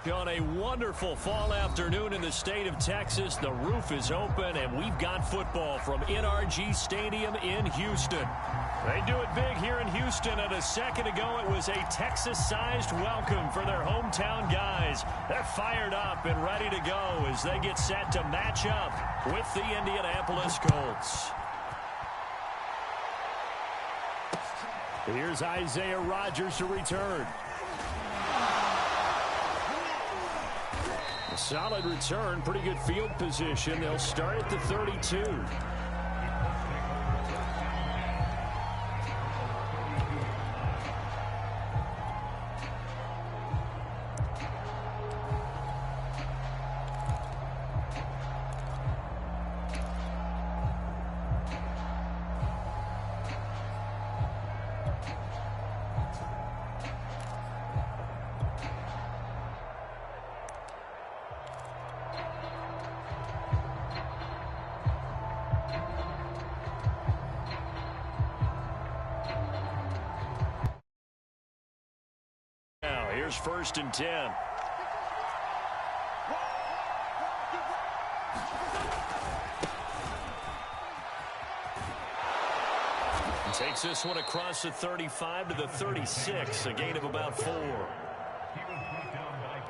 On a wonderful fall afternoon in the state of Texas, the roof is open, and we've got football from NRG Stadium in Houston. They do it big here in Houston, and a second ago it was a Texas-sized welcome for their hometown guys. They're fired up and ready to go as they get set to match up with the Indianapolis Colts. Here's Isaiah Rodgers to return. A solid return, pretty good field position. They'll start at the 32. Here's 1st and 10. Takes this one across the 35 to the 36, a gain of about 4.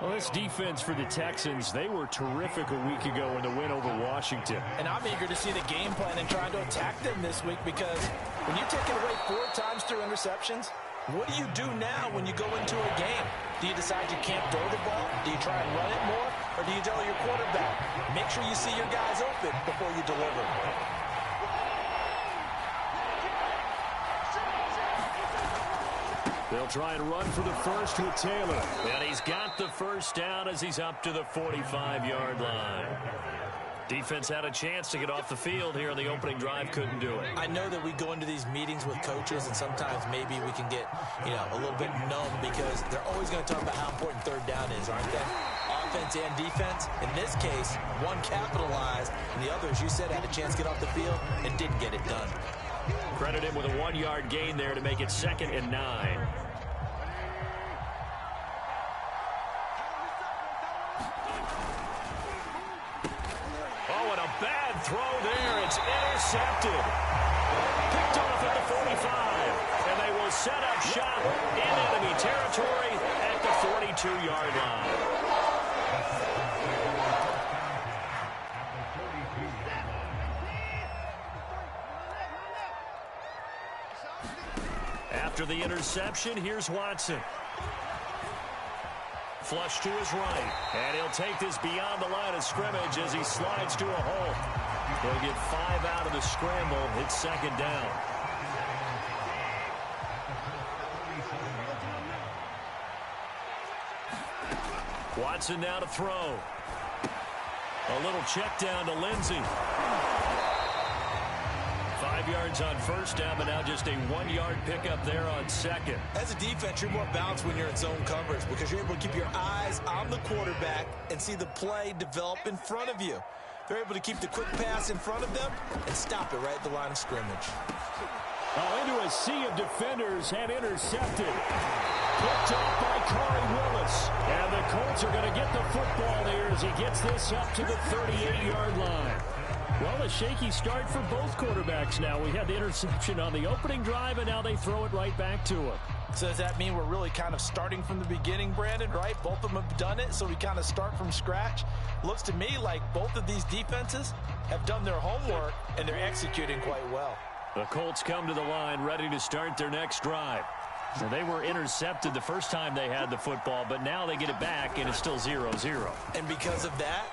Well, this defense for the Texans, they were terrific a week ago in the win over Washington. And I'm eager to see the game plan and trying to attack them this week, because when you take it away 4 times through interceptions, what do you do now when you go into a game? Do you decide you can't throw the ball? Do you try and run it more? Or do you tell your quarterback, make sure you see your guys open before you deliver? They'll try and run for the first with Taylor. And he's got the first down as he's up to the 45-yard line. Defense had a chance to get off the field here on the opening drive, couldn't do it. I know that we go into these meetings with coaches, and sometimes maybe we can get, a little bit numb, because they're always going to talk about how important 3rd down is, aren't they? Offense and defense. In this case, one capitalized, and the other, as you said, had a chance to get off the field and didn't get it done. Credit him with a 1-yard gain there to make it 2nd and 9. Bad throw there. It's intercepted. Picked off at the 45. And they will set up shop in enemy territory at the 42-yard line. After the interception, here's Watson. Flush to his right, and he'll take this beyond the line of scrimmage as he slides to a hole. He'll get 5 out of the scramble. It's 2nd down. Watson now to throw. A little check down to Lindsey. 5 yards on 1st down, but now just a 1-yard pickup there on 2nd. As a defense, you're more balanced when you're in zone coverage, because you're able to keep your eyes on the quarterback and see the play develop in front of you. They're able to keep the quick pass in front of them and stop it right at the line of scrimmage. Into a sea of defenders and intercepted. Picked off by Corey Willis. And the Colts are going to get the football here as he gets this up to the 38-yard line. Well, a shaky start for both quarterbacks now. We had the interception on the opening drive, and now they throw it right back to him. So does that mean we're really kind of starting from the beginning, Brandon, right? Both of them have done it, so we kind of start from scratch. Looks to me like both of these defenses have done their homework, and they're executing quite well. The Colts come to the line ready to start their next drive. So they were intercepted the first time they had the football, but now they get it back, and it's still 0-0. And because of that,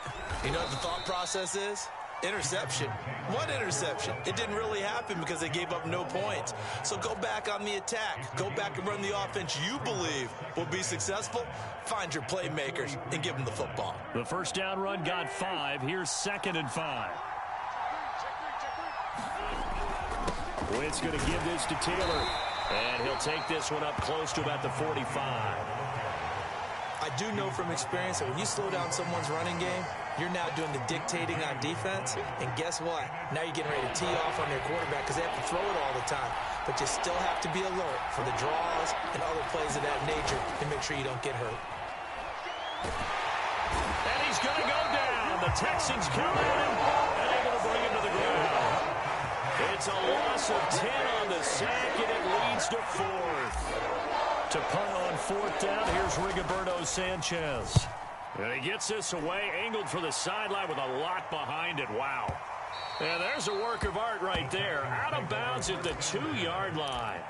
you know what the thought process is? Interception. What interception? It didn't really happen because they gave up no points. So go back on the attack. Go back and run the offense you believe will be successful. Find your playmakers and give them the football. The 1st down run got 5. Here's 2nd and 5. Witt's going to give this to Taylor. And he'll take this one up close to about the 45. I do know from experience that when you slow down someone's running game, you're now doing the dictating on defense. And guess what? Now you're getting ready to tee off on their quarterback because they have to throw it all the time. But you still have to be alert for the draws and other plays of that nature to make sure you don't get hurt. And he's going to go down. The Texans come at him and able to bring him to the ground. It's a loss of 10 on the sack, and it leads to 4th. To punt on 4th down, here's Rigoberto Sanchez. And he gets this away, angled for the sideline with a lot behind it. Wow. And there's a work of art right there. Out of bounds at the 2-yard line.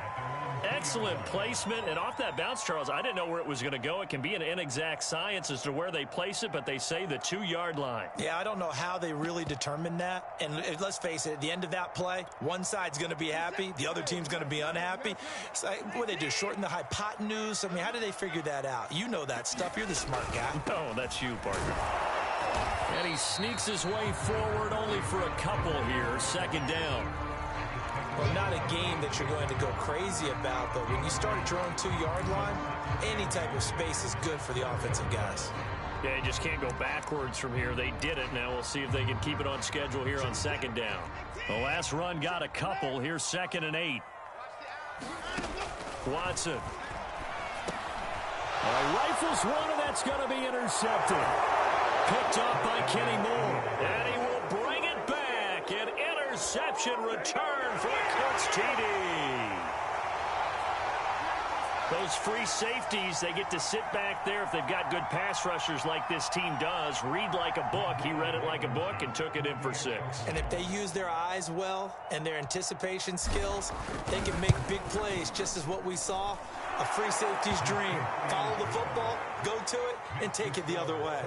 Excellent placement. And off that bounce, Charles, I didn't know where it was going to go. It can be an inexact science as to where they place it, but they say the 2-yard line. Yeah, I don't know how they really determined that. And let's face it, at the end of that play, one side's going to be happy, the other team's going to be unhappy. It's like, what do they do, shorten the hypotenuse? I mean, how do they figure that out? You know that stuff. You're the smart guy. No, that's you, partner. And he sneaks his way forward only for a couple here. 2nd down. Well, not a game that you're going to go crazy about, but when you start at your own 2-yard line, any type of space is good for the offensive guys. Yeah, you just can't go backwards from here. They did it. Now we'll see if they can keep it on schedule here on 2nd down. The last run got a couple. Here's 2nd and 8. Watson. Rifles one, and that's going to be intercepted. Picked up by Kenny Moore. And he will bring it back. An interception return for a Colts TD. Those free safeties, they get to sit back there if they've got good pass rushers like this team does. Read like a book. He read it like a book and took it in for 6. And if they use their eyes well and their anticipation skills, they can make big plays, just as what we saw. A free safety's dream. Follow the football, go to it, and take it the other way.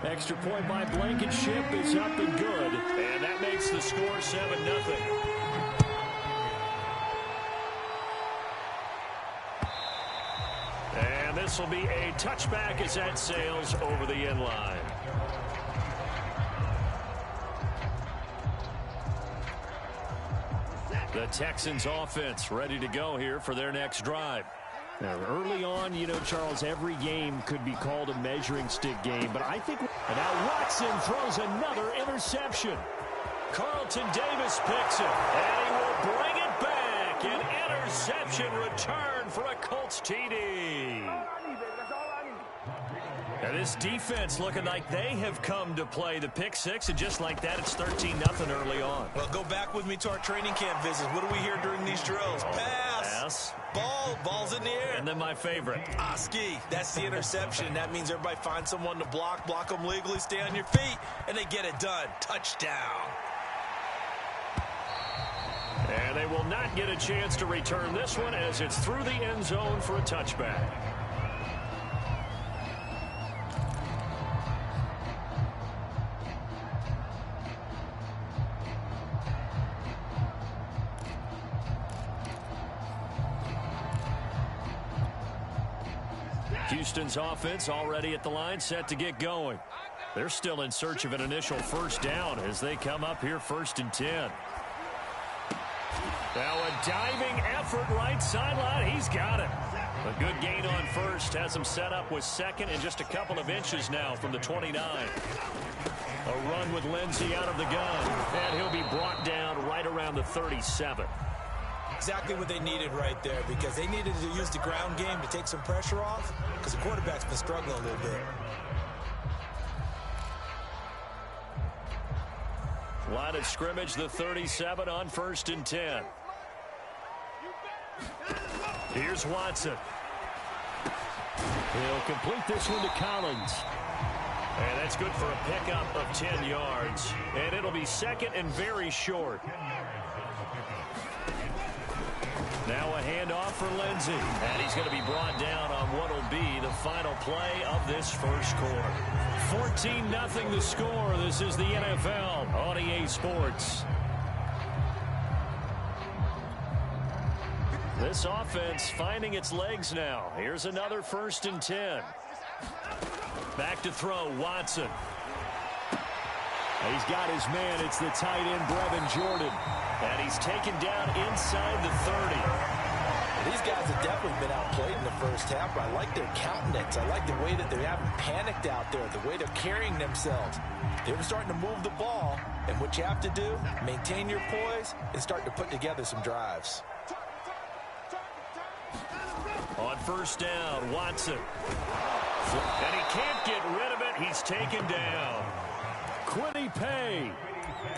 Extra point by Blankenship is up and good. And that makes the score 7-0. And this will be a touchback as that sails over the end line. The Texans offense ready to go here for their next drive. Now, early on, you know, Charles, every game could be called a measuring stick game, but I think... And now Watson throws another interception. Carlton Davis picks it, and he will bring it back. An interception return for a Colts TD. Now this defense looking like they have come to play the pick 6, and just like that, it's 13-0 early on. Well, go back with me to our training camp visits. What do we hear during these drills? Pass. Ball's in the air. And then my favorite. Ski. That's the interception. That means everybody finds someone to block them legally, stay on your feet, and they get it done. Touchdown. And they will not get a chance to return this one as it's through the end zone for a touchback. Houston's offense already at the line, set to get going. They're still in search of an initial 1st down as they come up here 1st and 10. Now a diving effort right sideline. He's got it. A good gain on 1st. Has him set up with 2nd and just a couple of inches now from the 29. A run with Lindsey out of the gun. And he'll be brought down right around the 37. Exactly what they needed right there, because they needed to use the ground game to take some pressure off, because the quarterback's been struggling a little bit. Line of scrimmage, the 37 on 1st and 10. Here's Watson. He'll complete this one to Collins. And that's good for a pickup of 10 yards. And it'll be 2nd and very short. Now a handoff for Lindsey. And he's going to be brought down on what will be the final play of this 1st quarter. 14-0 the score. This is the NFL on EA Sports. This offense finding its legs now. Here's another 1st and 10. Back to throw, Watson. He's got his man. It's the tight end, Brevin Jordan. And he's taken down inside the 30. These guys have definitely been outplayed in the 1st half, but I like their countenance. I like the way that they haven't panicked out there, the way they're carrying themselves. They're starting to move the ball, and what you have to do, maintain your poise and start to put together some drives. On 1st down, Watson. And he can't get rid of it. He's taken down. Quiddy Pay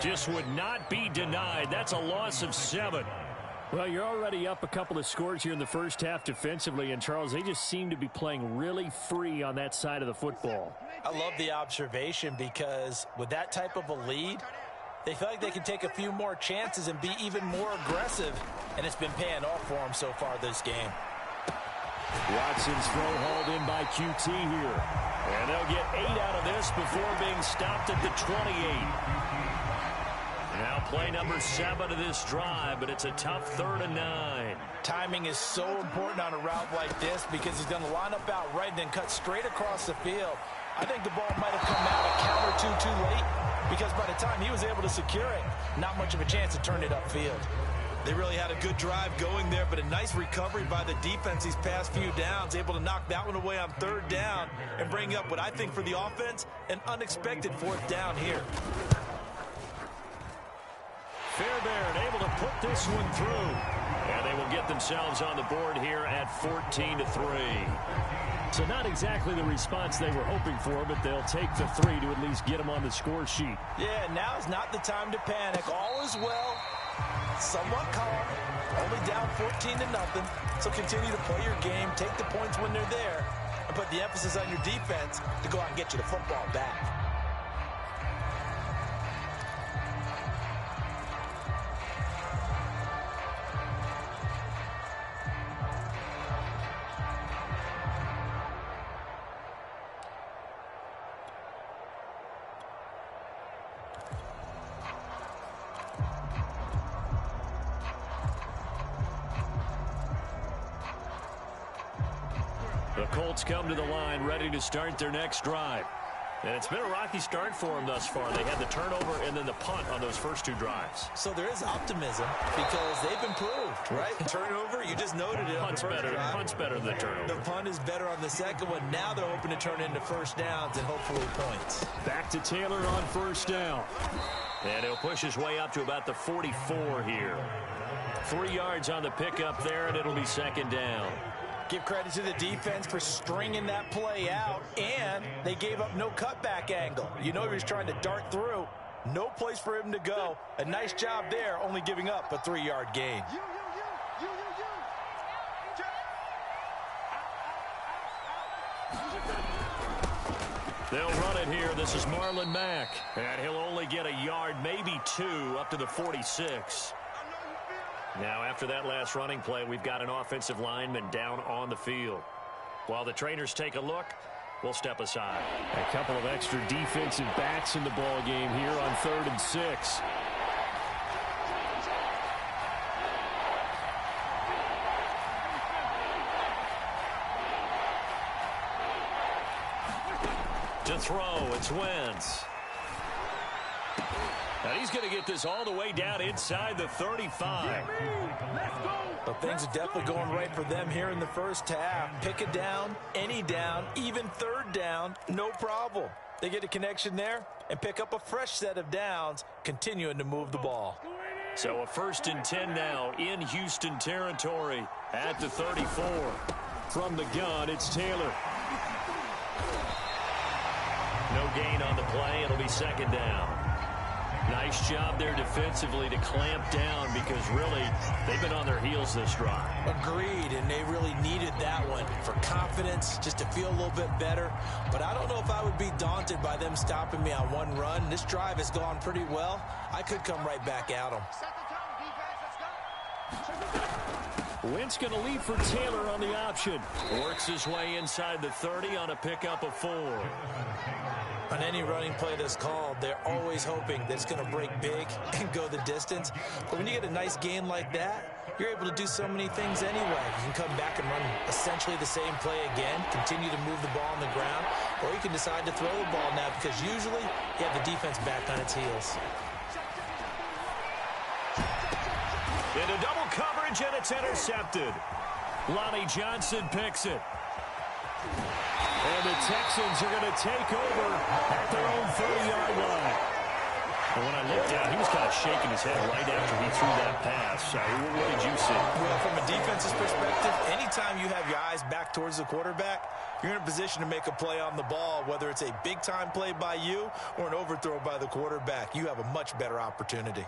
just would not be denied. That's a loss of 7. Well, you're already up a couple of scores here in the first half defensively, and Charles, they just seem to be playing really free on that side of the football. I love the observation because with that type of a lead, they feel like they can take a few more chances and be even more aggressive, and it's been paying off for them so far this game. Watson's throw hauled in by QT here. And they'll get 8 out of this before being stopped at the 28. Now play number 7 of this drive, but it's a tough 3rd and 9. Timing is so important on a route like this because he's going to line up out right and then cut straight across the field. I think the ball might have come out a count or two too late because by the time he was able to secure it, not much of a chance to turn it upfield. They really had a good drive going there, but a nice recovery by the defense these past few downs, able to knock that one away on 3rd down and bring up what I think for the offense, an unexpected 4th down here. Fairbairn able to put this one through. And they will get themselves on the board here at 14-3. So not exactly the response they were hoping for, but they'll take the 3 to at least get them on the score sheet. Yeah, now's not the time to panic. All is well. Somewhat calm. Only down 14-0. So continue to play your game, take the points when they're there, and put the emphasis on your defense to go out and get you the football back. The Colts come to the line ready to start their next drive. And it's been a rocky start for them thus far. They had the turnover and then the punt on those first 2 drives. So there is optimism because they've improved, right? Turnover, you just noted it. Punt's better than the turnover. The punt is better on the second one. Now they're hoping to turn into 1st downs and hopefully points. Back to Taylor on 1st down. And he'll push his way up to about the 44 here. 3 yards on the pickup there, and it'll be 2nd down. Give credit to the defense for stringing that play out, and they gave up no cutback angle. You know he was trying to dart through. No place for him to go. A nice job there, only giving up a 3-yard gain. They'll run it here. This is Marlon Mack. And he'll only get a yard, maybe 2, up to the 46. Now, after that last running play, we've got an offensive lineman down on the field. While the trainers take a look, we'll step aside. A couple of extra defensive backs in the ball game here on 3rd and 6. To throw, it's Wentz. And he's going to get this all the way down inside the 35. But things are definitely going right for them here in the first half. Pick it down, any down, even 3rd down, no problem. They get a connection there and pick up a fresh set of downs, continuing to move the ball. So a 1st and 10 now in Houston territory at the 34. From the gun, it's Taylor. No gain on the play. It'll be 2nd down. Nice job there defensively to clamp down because really they've been on their heels this drive. Agreed, and they really needed that one for confidence, just to feel a little bit better. But I don't know if I would be daunted by them stopping me on one run. This drive has gone pretty well. I could come right back at them. Wentz going to lead for Taylor on the option. Works his way inside the 30 on a pickup of 4. On any running play that's called, they're always hoping that it's going to break big and go the distance. But when you get a nice gain like that, you're able to do so many things anyway. You can come back and run essentially the same play again, continue to move the ball on the ground, or you can decide to throw the ball now because usually you have the defense back on its heels. Into double coverage, and it's intercepted. Lonnie Johnson picks it. And the Texans are going to take over at their own 30-yard line. And when I looked down, he was kind of shaking his head right after he threw that pass. pass. What did you see? Well, from a defense's perspective, anytime you have your eyes back towards the quarterback, you're in a position to make a play on the ball, whether it's a big-time play by you or an overthrow by the quarterback. You have a much better opportunity.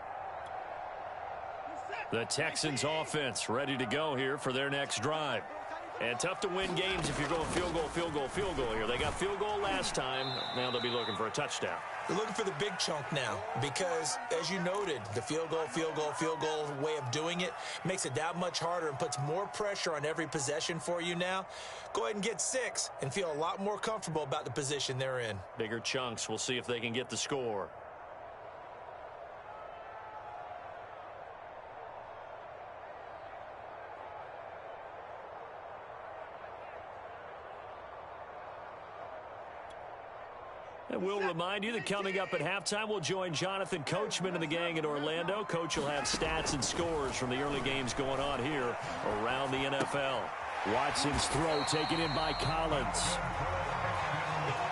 The Texans offense ready to go here for their next drive. And tough to win games if you're going field goal, field goal, field goal here. They got field goal last time. Now they'll be looking for a touchdown. They're looking for the big chunk now because, as you noted, the field goal, field goal, field goal way of doing it makes it that much harder and puts more pressure on every possession for you now. Go ahead and get 6 and feel a lot more comfortable about the position they're in. Bigger chunks. We'll see if they can get the score. And we'll remind you that coming up at halftime, we'll join Jonathan Coachman and the gang in Orlando. Coach will have stats and scores from the early games going on here around the NFL. Watson's throw taken in by Collins.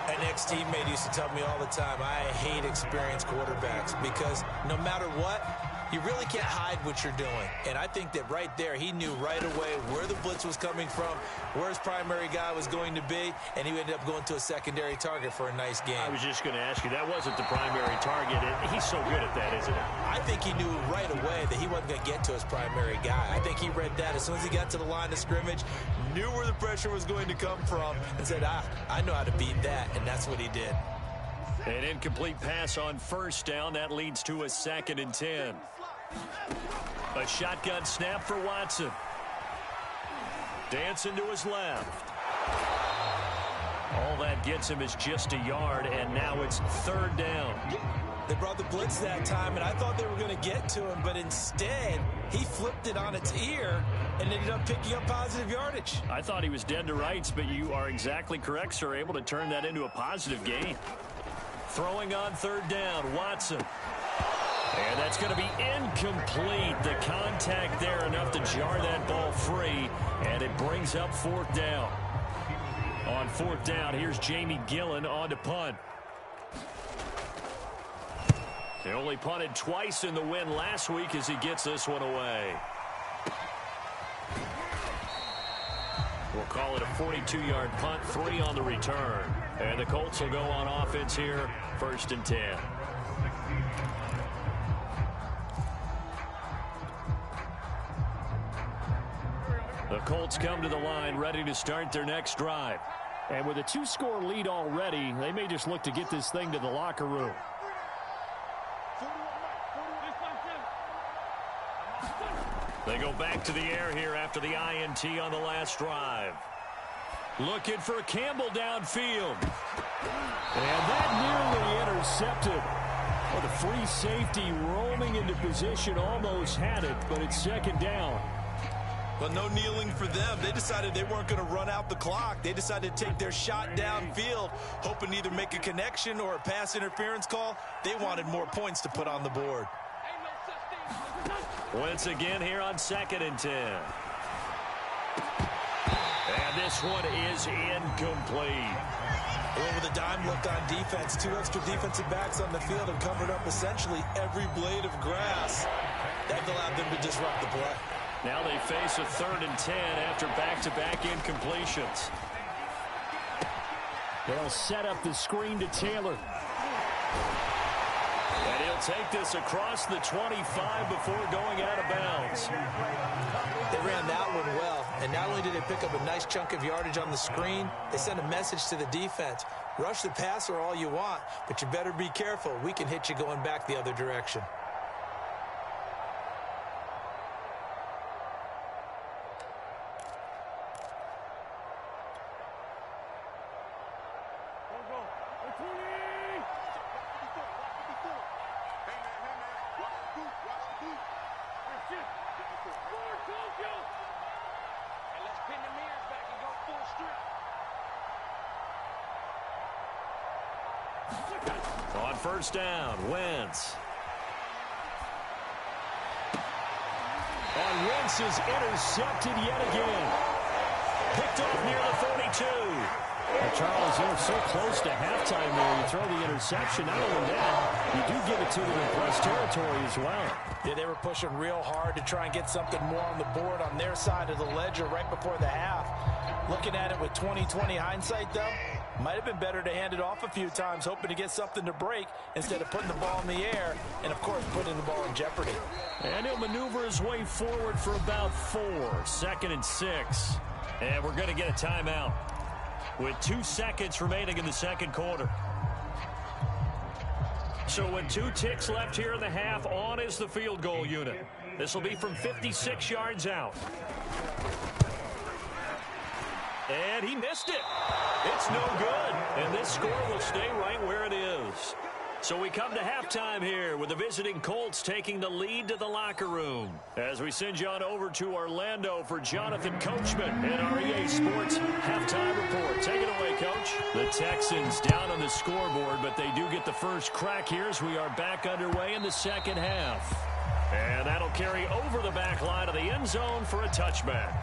An ex-teammate used to tell me all the time, I hate experienced quarterbacks because no matter what, you really can't hide what you're doing. And I think that right there, he knew right away where the blitz was coming from, where his primary guy was going to be, and he ended up going to a secondary target for a nice game. I was just going to ask you, that wasn't the primary target. He's so good at that, isn't he? I think he knew right away that he wasn't going to get to his primary guy. I think he read that as soon as he got to the line of scrimmage, knew where the pressure was going to come from, and said, I know how to beat that, and that's what he did. An incomplete pass on first down. That leads to a 2nd and 10. A shotgun snap for Watson. Dancing to his left. All that gets him is just a yard, and now it's 3rd down. They brought the blitz that time, and I thought they were going to get to him, but instead, he flipped it on its ear and ended up picking up positive yardage. I thought he was dead to rights, but you are exactly correct, sir. Able to turn that into a positive gain. Throwing on 3rd down, Watson. And that's going to be incomplete. The contact there enough to jar that ball free, and it brings up 4th down. On 4th down, here's Jamie Gillen on to punt. They only punted twice in the win last week as he gets this one away. We'll call it a 42-yard punt, 3 on the return. And the Colts will go on offense here, 1st and 10. The Colts come to the line ready to start their next drive. And with a 2-score lead already, they may just look to get this thing to the locker room. They go back to the air here after the INT on the last drive. Looking for Campbell downfield. And that nearly intercepted. Well, the free safety roaming into position almost had it, but it's 2nd down. Well, no kneeling for them. They decided they weren't going to run out the clock. They decided to take their shot downfield, hoping to either make a connection or a pass interference call. They wanted more points to put on the board. Once again here on 2nd and 10. And this one is incomplete. Well, with a dime look on defense, 2 extra defensive backs on the field and covered up essentially every blade of grass. That allowed them to disrupt the play. Now they face a 3rd and 10 after back-to-back incompletions. They'll set up the screen to Taylor. And he'll take this across the 25 before going out of bounds. They ran that one well, and not only did they pick up a nice chunk of yardage on the screen, they sent a message to the defense. Rush the passer all you want, but you better be careful. We can hit you going back the other direction. On 1st down, Wentz. On Wentz is intercepted yet again. Picked off near the 42. Well, Charles, they're so close to halftime there. You throw the interception. Not only that, you do give it to them in press territory as well. Yeah, they were pushing real hard to try and get something more on the board on their side of the ledger right before the half. Looking at it with 20/20 hindsight, though, might have been better to hand it off a few times, hoping to get something to break instead of putting the ball in the air and, of course, putting the ball in jeopardy. And he'll maneuver his way forward for about 4. 2nd and 6. And we're going to get a timeout with 2 seconds remaining in the second quarter. So with 2 ticks left here in the half, on is the field goal unit. This will be from 56 yards out. And he missed it. It's no good. And this score will stay right where it is. So we come to halftime here with the visiting Colts taking the lead to the locker room. As we send you on over to Orlando for Jonathan Coachman in our EA Sports halftime report. Take it away, Coach. The Texans down on the scoreboard, but they do get the first crack here as we are back underway in the second half. And that'll carry over the back line of the end zone for a touchback.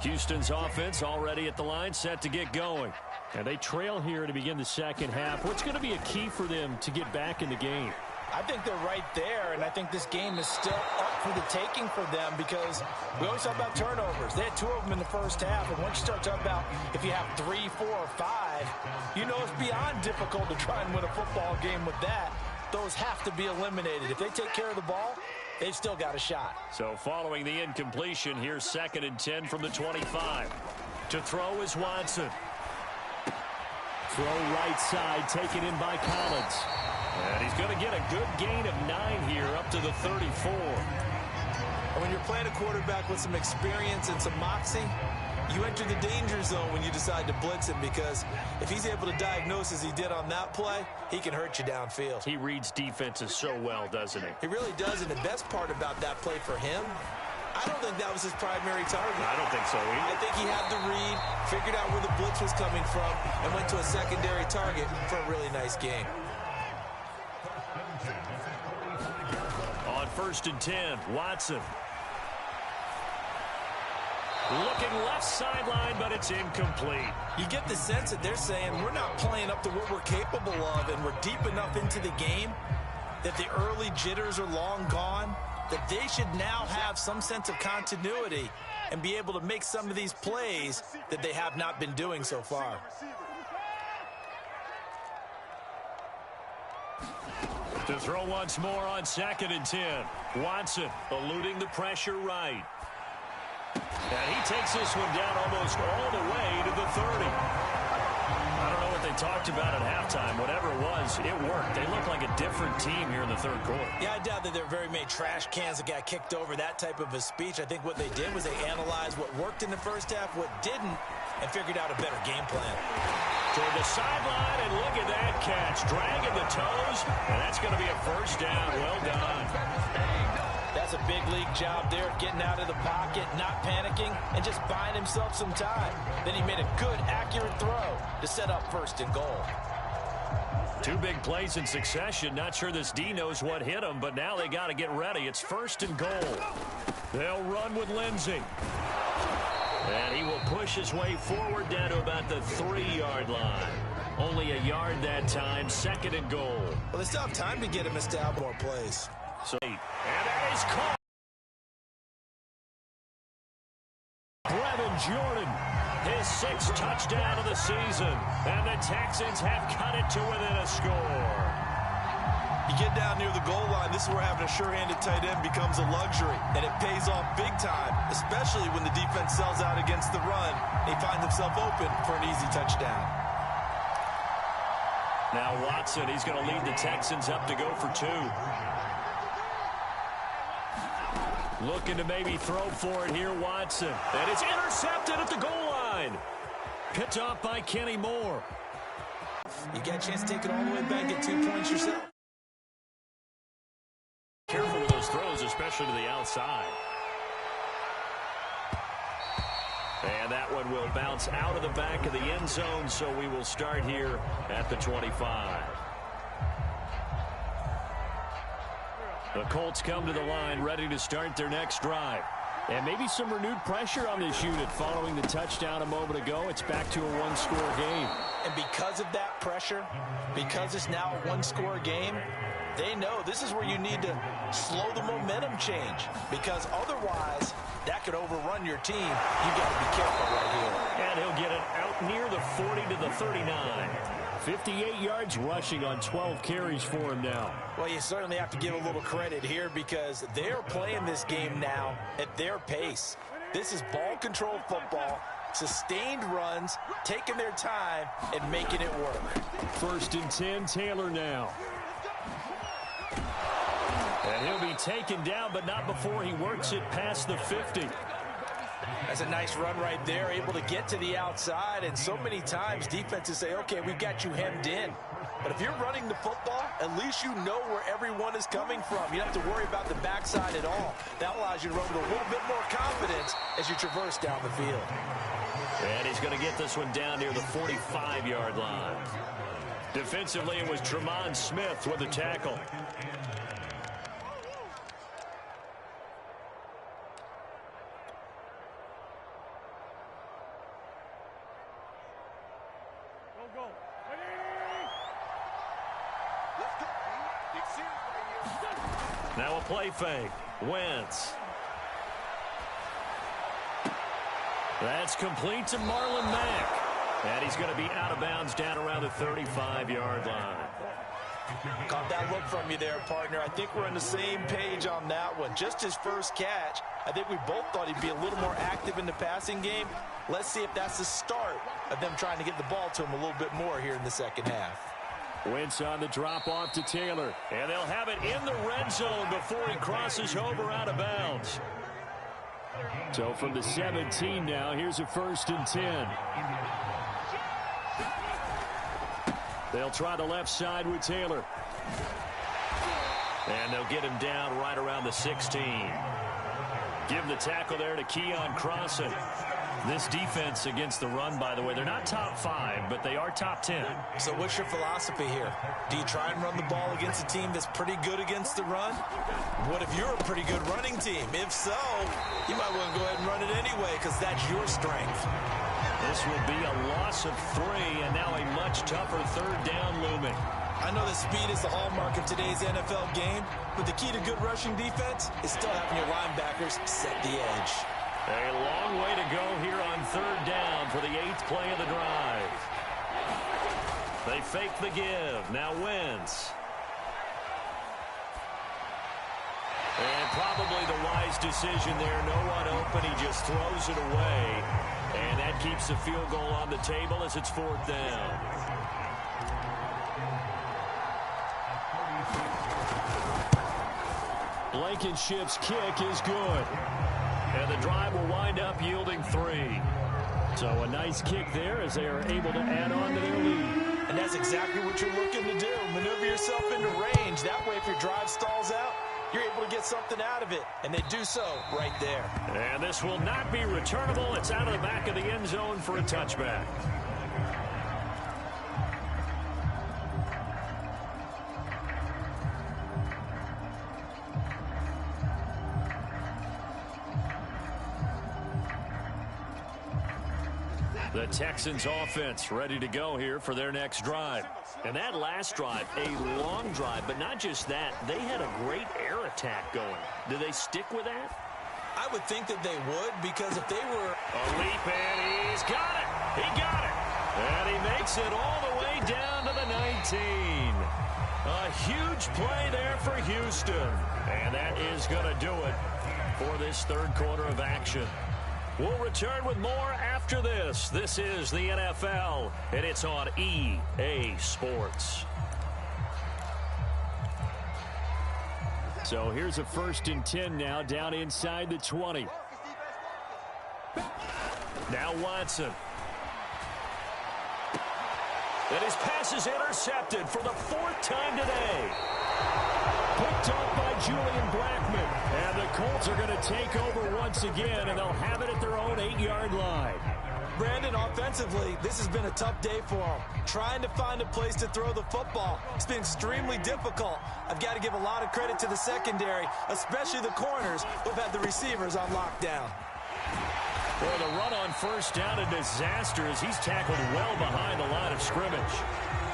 Houston's offense already at the line, set to get going. And they trail here to begin the second half. What's going to be a key for them to get back in the game? I think they're right there, and I think this game is still up for the taking for them because we always talk about turnovers. They had 2 of them in the first half, and once you start talking about if you have 3, 4, or 5, you know it's beyond difficult to try and win a football game with that. Those have to be eliminated. If they take care of the ball, they've still got a shot. So following the incompletion, here's 2nd and 10 from the 25. To throw is Watson. Throw right side, taken in by Collins. And he's going to get a good gain of 9 here up to the 34. And when you're playing a quarterback with some experience and some moxie, you enter the danger zone when you decide to blitz him because if he's able to diagnose as he did on that play, he can hurt you downfield. He reads defenses so well, doesn't he? He really does, and the best part about that play for him, I don't think that was his primary target. I don't think so either. I think he had the read, figured out where the blitz was coming from, and went to a secondary target for a really nice game. On 1st and 10, Watson. Looking left sideline, but it's incomplete. You get the sense that they're saying we're not playing up to what we're capable of, and we're deep enough into the game that the early jitters are long gone, that they should now have some sense of continuity and be able to make some of these plays that they have not been doing so far. To throw once more on 2nd and 10. Watson eluding the pressure right. And he takes this one down almost all the way to the 30. I don't know what they talked about at halftime. Whatever it was, it worked. They look like a different team here in the third quarter. Yeah, I doubt that there are very many trash cans that got kicked over, that type of a speech. I think what they did was they analyzed what worked in the first half, what didn't, and figured out a better game plan. Toward the sideline, and look at that catch. Dragging the toes, and that's going to be a first down. Well done. That's a big league job there, getting out of the pocket, not panicking, and just buying himself some time. Then he made a good, accurate throw to set up 1st and goal. 2 big plays in succession. Not sure this D knows what hit him, but now they got to get ready. It's 1st and goal. They'll run with Lindsey. And he will push his way forward down to about the 3-yard line. Only a yard that time, 2nd and goal. Well, they still have time to get him established more plays. So, and that is caught. Brevin Jordan, his 6th touchdown of the season. And the Texans have cut it to within a score. You get down near the goal line, this is where having a sure-handed tight end becomes a luxury. And it pays off big time, especially when the defense sells out against the run. He finds himself open for an easy touchdown. Now Watson, he's going to lead the Texans up to go for 2. Looking to maybe throw for it here, Watson. And it's intercepted at the goal line. Picked off by Kenny Moore. You got a chance to take it all the way back, get 2 points yourself. Careful with those throws, especially to the outside. And that one will bounce out of the back of the end zone, so we will start here at the 25. The Colts come to the line ready to start their next drive. And maybe some renewed pressure on this unit following the touchdown a moment ago. It's back to a one-score game. And because of that pressure, because it's now a one-score game, they know this is where you need to slow the momentum change, because otherwise that could overrun your team. You got to be careful right here. And he'll get it out near the 40 to the 39. 58 yards rushing on 12 carries for him now. Well, you certainly have to give a little credit here because they're playing this game now at their pace. This is ball control football, sustained runs, taking their time and making it work. 1st and 10, Taylor now. And he'll be taken down, but not before he works it past the 50. That's a nice run right there, able to get to the outside. And so many times defenses say, okay, we've got you hemmed in. But if you're running the football, at least you know where everyone is coming from. You don't have to worry about the backside at all. That allows you to run with a little bit more confidence as you traverse down the field. And he's going to get this one down near the 45-yard line. Defensively, it was Tremont Smith with the tackle. Now a play fake. Wentz. That's complete to Marlon Mack. And he's going to be out of bounds down around the 35-yard line. Caught that look from you there, partner. I think we're on the same page on that one. Just his first catch. I think we both thought he'd be a little more active in the passing game. Let's see if that's the start of them trying to get the ball to him a little bit more here in the second half. Wentz on the drop-off to Taylor. And they'll have it in the red zone before he crosses over out of bounds. So from the 17 now, here's a 1st and 10. They'll try the left side with Taylor. And they'll get him down right around the 16. Give the tackle there to Keon Crossan. This defense against the run, by the way, they're not top 5, but they are top 10. So what's your philosophy here? Do you try and run the ball against a team that's pretty good against the run? What if you're a pretty good running team? If so, you might want to go ahead and run it anyway because that's your strength. This will be a loss of 3, and now a much tougher 3rd down looming. I know that speed is the hallmark of today's NFL game, but the key to good rushing defense is still having your linebackers set the edge. A long way to go here on 3rd down for the 8th play of the drive. They fake the give. Now Wentz. And probably the wise decision there. No one open. He just throws it away. And that keeps the field goal on the table as it's 4th down. Blankenship's kick is good. And the drive will wind up yielding 3. So a nice kick there as they are able to add on to their lead. And that's exactly what you're looking to do. Maneuver yourself into range. That way, if your drive stalls out, you're able to get something out of it. And they do so right there. And this will not be returnable. It's out of the back of the end zone for a touchback. The Texans offense ready to go here for their next drive. And that last drive, a long drive, but not just that. They had a great air attack going. Do they stick with that? I would think that they would, because if they were... A leap, and he's got it. He got it. And he makes it all the way down to the 19. A huge play there for Houston. And that is going to do it for this 3rd quarter of action. We'll return with more after this. This is the NFL, and it's on EA Sports. So here's a 1st and 10 now, down inside the 20. Now Watson. And his pass is intercepted for the 4th time today. Picked off by Julian Blackmon. And the Colts are going to take over once again, and they'll have it at their own 8-yard line. Brandon, offensively, this has been a tough day for him. Trying to find a place to throw the football. It's been extremely difficult. I've got to give a lot of credit to the secondary, especially the corners who've had the receivers on lockdown. Well, the run on first down, a disaster as he's tackled well behind the line of scrimmage.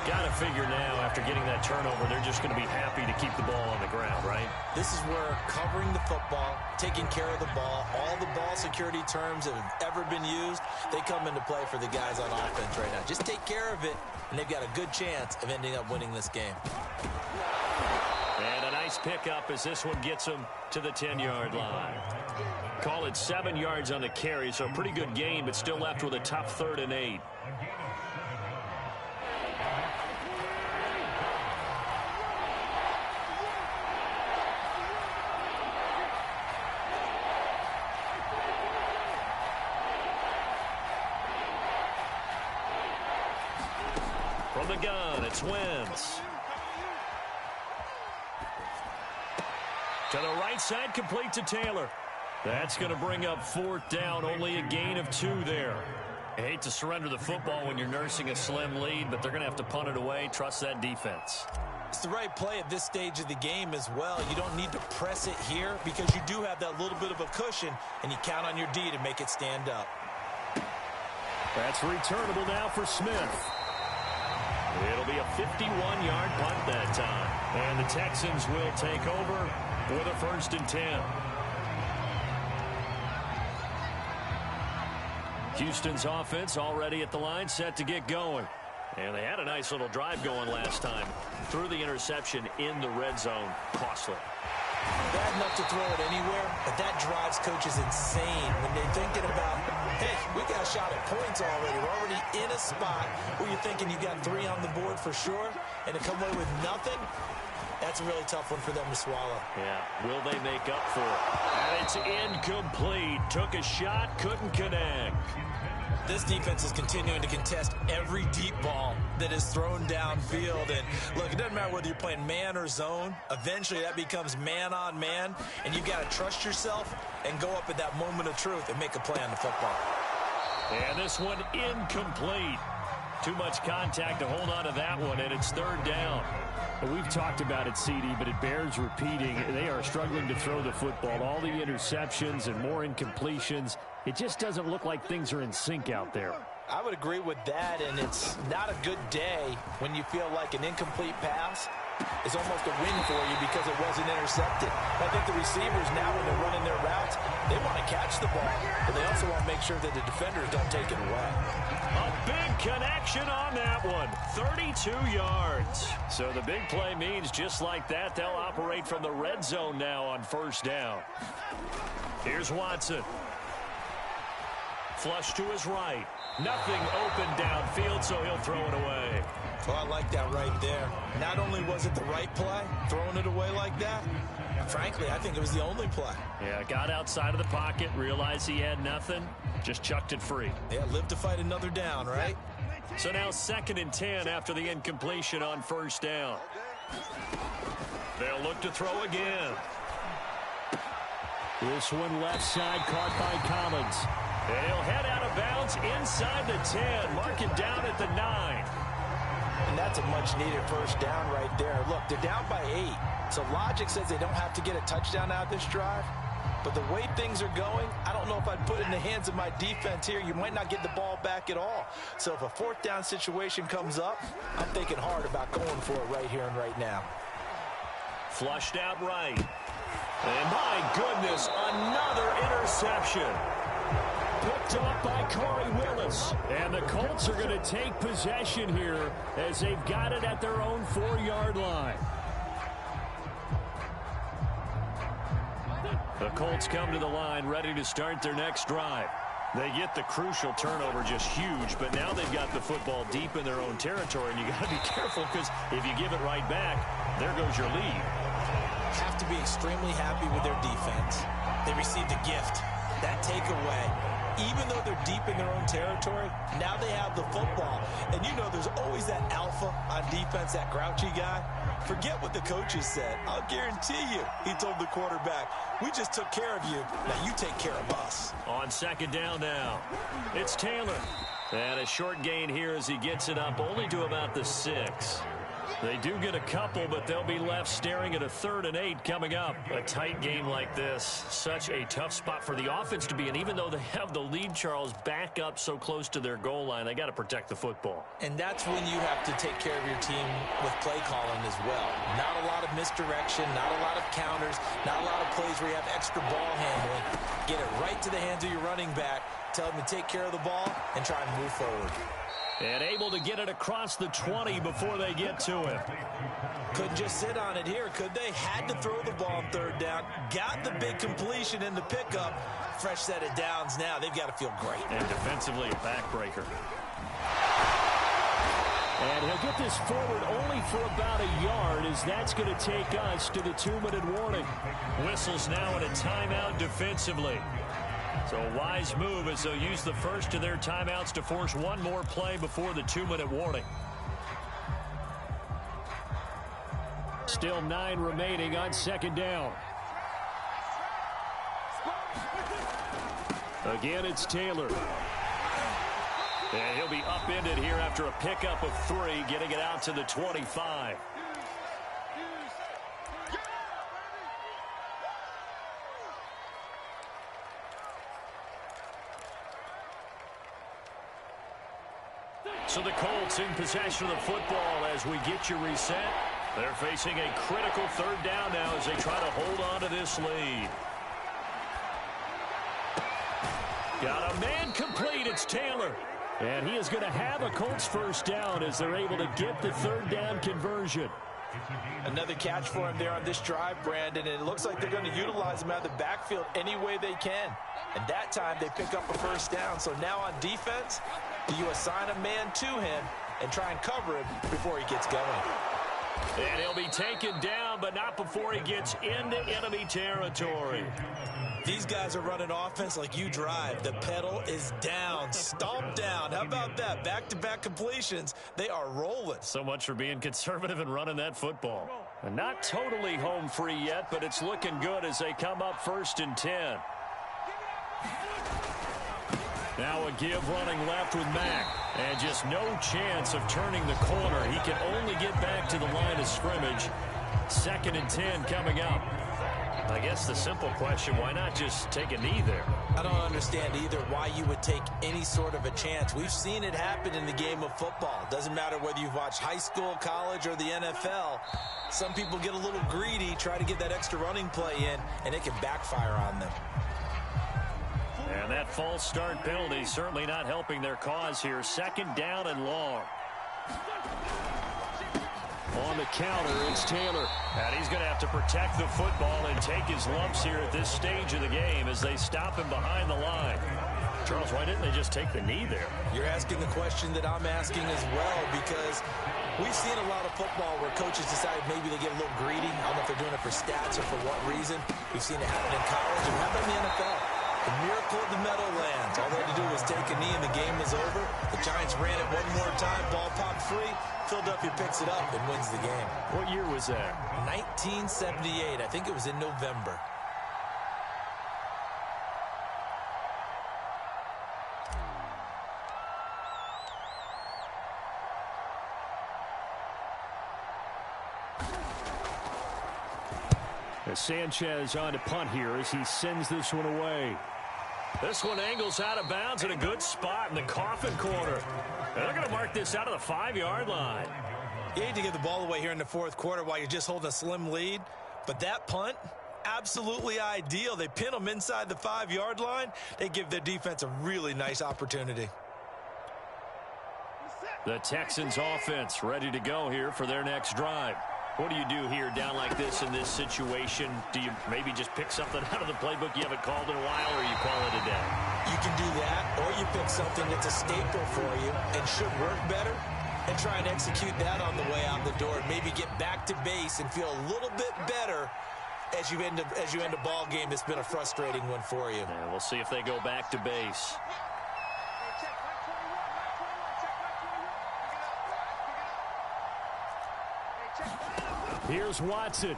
Got to figure now, after getting that turnover, they're just going to be happy to keep the ball on the ground, right? This is where covering the football, taking care of the ball, all the ball security terms that have ever been used, they come into play for the guys on offense right now. Just take care of it, and they've got a good chance of ending up winning this game. And a nice pickup as this one gets him to the 10-yard line. Call it 7 yards on the carry, so a pretty good game, but still left with a tough 3rd and 8. From the gun, it's Wentz. To the right side, complete to Taylor. That's going to bring up 4th down, only a gain of 2 there. I hate to surrender the football when you're nursing a slim lead, but they're going to have to punt it away. Trust that defense. It's the right play at this stage of the game as well. You don't need to press it here because you do have that little bit of a cushion, and you count on your D to make it stand up. That's returnable now for Smith. It'll be a 51-yard punt that time. And the Texans will take over with a 1st and 10. Houston's offense already at the line, set to get going. And they had a nice little drive going last time. Threw the interception in the red zone. Costly. Bad enough to throw it anywhere, but that drives coaches insane when they're thinking about, hey, we got a shot at points already. We're already in a spot where you're thinking you got 3 on the board for sure, and to come away with nothing, that's a really tough one for them to swallow. Yeah, will they make up for it? And it's incomplete. Took a shot, couldn't connect. This defense is continuing to contest every deep ball that is thrown downfield. And look, it doesn't matter whether you're playing man or zone. Eventually, that becomes man on man. And you've got to trust yourself and go up at that moment of truth and make a play on the football. And this one incomplete. Too much contact to hold on to that one, and it's 3rd down. Well, we've talked about it, CD, but it bears repeating. They are struggling to throw the football. All the interceptions and more incompletions. It just doesn't look like things are in sync out there. I would agree with that, and it's not a good day when you feel like an incomplete pass is almost a win for you because it wasn't intercepted. I think the receivers now, when they're running their routes, they want to catch the ball, but they also want to make sure that the defenders don't take it away. A big connection on that one. 32 yards. So the big play means just like that, they'll operate from the red zone now on 1st down. Here's Watson. Flush to his right. Nothing open downfield, so he'll throw it away. Well, I like that right there. Not only was it the right play, throwing it away like that, frankly, I think it was the only play. Yeah, got outside of the pocket, realized he had nothing, just chucked it free. Yeah, live to fight another down, right? So now 2nd and 10 after the incompletion on 1st down. They'll look to throw again. This one left side caught by Collins. And he'll head out of bounds inside the 10. Mark it down at the 9. And that's a much-needed 1st down right there. Look, they're down by 8. So logic says they don't have to get a touchdown out of this drive. But the way things are going, I don't know if I'd put it in the hands of my defense here. You might not get the ball back at all. So if a 4th down situation comes up, I'm thinking hard about going for it right here and right now. Flushed out right. And my goodness, another interception. Picked up by Corey Willis. And the Colts are going to take possession here as they've got it at their own 4-yard line. The Colts come to the line ready to start their next drive. They get the crucial turnover, just huge, but now they've got the football deep in their own territory, and you got to be careful because if you give it right back, there goes your lead. Have to be extremely happy with their defense. They received a gift. That takeaway, even though they're deep in their own territory, now they have the football. And you know there's always that alpha on defense, that grouchy guy. Forget what the coaches said. I'll guarantee you, he told the quarterback, we just took care of you. Now you take care of us. On second down now, it's Taylor. And a short gain here as he gets it up only to about the 6. They do get a couple, but they'll be left staring at a 3rd and 8 coming up. A tight game like this, such a tough spot for the offense to be in. Even though they have the lead, Charles, back up so close to their goal line, they got to protect the football. And that's when you have to take care of your team with play calling as well. Not a lot of misdirection, not a lot of counters, not a lot of plays where you have extra ball handling. Get it right to the hands of your running back, tell him to take care of the ball, and try and move forward. And able to get it across the 20 before they get to him. Couldn't just sit on it here, could they? Had to throw the ball on 3rd down. Got the big completion in the pickup. Fresh set of downs now. They've got to feel great. And defensively, a backbreaker. And he'll get this forward only for about a yard, as that's going to take us to the 2-minute warning. Whistles now and a timeout defensively. So a wise move as they'll use the first of their timeouts to force one more play before the 2-minute warning. Still 9 remaining on second down. Again, it's Taylor. And he'll be upended here after a pickup of 3, getting it out to the 25. So the Colts in possession of the football as we get you reset. They're facing a critical 3rd down now as they try to hold on to this lead. Got a man complete. It's Taylor. And he is going to have a Colts first down as they're able to get the 3rd down conversion. Another catch for him there on this drive, Brandon, and it looks like they're going to utilize him out of the backfield any way they can. And that time they pick up a first down. So now on defense, do you assign a man to him and try and cover him before he gets going? And he'll be taken down, but not before he gets into enemy territory. These guys are running offense like you drive. The pedal is down, stomped down. How about that? Back-to-back completions. They are rolling. So much for being conservative and running that football. And not totally home free yet, but it's looking good as they come up 1st and 10. Now a give running left with Mack. And just no chance of turning the corner. He can only get back to the line of scrimmage. 2nd and 10 coming up. I guess the simple question, why not just take a knee there? I don't understand either why you would take any sort of a chance. We've seen it happen in the game of football. Doesn't matter whether you've watched high school, college, or the NFL. Some people get a little greedy, try to get that extra running play in, and it can backfire on them. And that false start penalty certainly not helping their cause here. 2nd down and long. On the counter, it's Taylor. And he's going to have to protect the football and take his lumps here at this stage of the game as they stop him behind the line. Charles, why didn't they just take the knee there? You're asking the question that I'm asking as well, because we've seen a lot of football where coaches decide maybe they get a little greedy. I don't know if they're doing it for stats or for what reason. We've seen it happen in college and happen in the NFL. The miracle of the Meadowlands. All they had to do was take a knee and the game was over. The Giants ran it one more time. Ball popped free. Philadelphia picks it up and wins the game. What year was that? 1978. I think it was in November. Sanchez on to punt here as he sends this one away. This one angles out of bounds in a good spot in the coffin corner. And they're going to mark this out of the 5-yard line. You hate to give the ball away here in the 4th quarter while you're just holding a slim lead. But that punt, absolutely ideal. They pin them inside the 5-yard line. They give their defense a really nice opportunity. The Texans offense ready to go here for their next drive. What do you do here down like this in this situation? Do you maybe just pick something out of the playbook you haven't called in a while, or you call it a day? You can do that, or you pick something that's a staple for you and should work better and try and execute that on the way out the door and maybe get back to base and feel a little bit better as you end a ball game that's been a frustrating one for you. Yeah, we'll see if they go back to base. Here's Watson.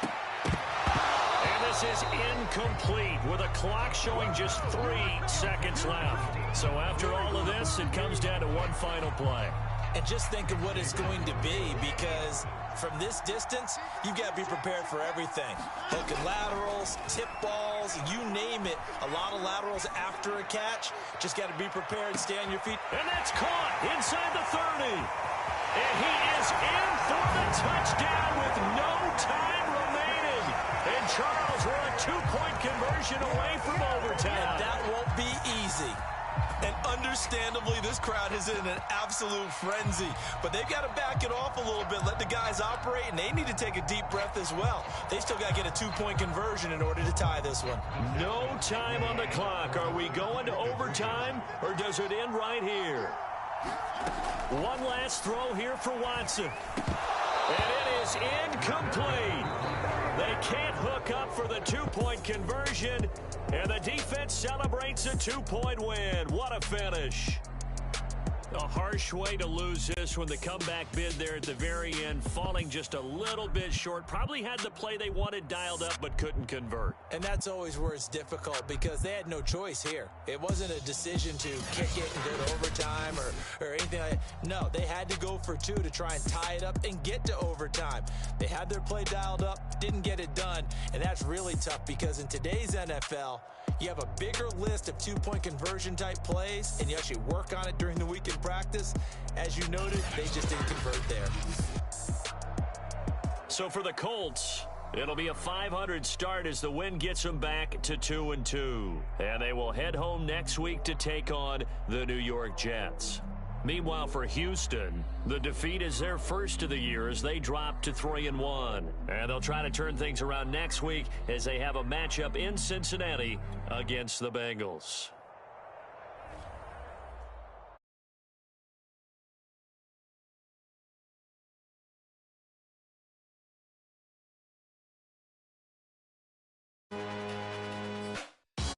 And this is incomplete with a clock showing just 3 seconds left. So after all of this, it comes down to one final play. And just think of what it's going to be, because from this distance, you've got to be prepared for everything. Hook and laterals, tip balls, you name it. A lot of laterals after a catch. Just got to be prepared, stay on your feet. And that's caught inside the 30. And he is in for the touchdown with no time remaining. And Charles, we're a 2-point conversion away from overtime. And that won't be easy. And understandably, this crowd is in an absolute frenzy. But they've got to back it off a little bit, let the guys operate, and they need to take a deep breath as well. They still got to get a 2-point conversion in order to tie this one. No time on the clock. Are we going to overtime, or does it end right here? One last throw here for Watson. And it is incomplete. They can't hook up for the 2-point conversion, and the defense celebrates a 2-point win. What a finish. A harsh way to lose this when the comeback bid there at the very end, falling just a little bit short. Probably had the play they wanted dialed up but couldn't convert. And that's always where it's difficult, because they had no choice here. It wasn't a decision to kick it and go to overtime or anything like that. No, they had to go for 2 to try and tie it up and get to overtime. They had their play dialed up, didn't get it done, and that's really tough, because in today's NFL, you have a bigger list of 2-point conversion type plays, and you actually work on it during the week in practice. As you noted, they just didn't convert there. So for the Colts, it'll be a 500 start as the win gets them back to 2-2. And they will head home next week to take on the New York Jets. Meanwhile, for Houston, the defeat is their first of the year as they drop to 3-1. And they'll try to turn things around next week as they have a matchup in Cincinnati against the Bengals.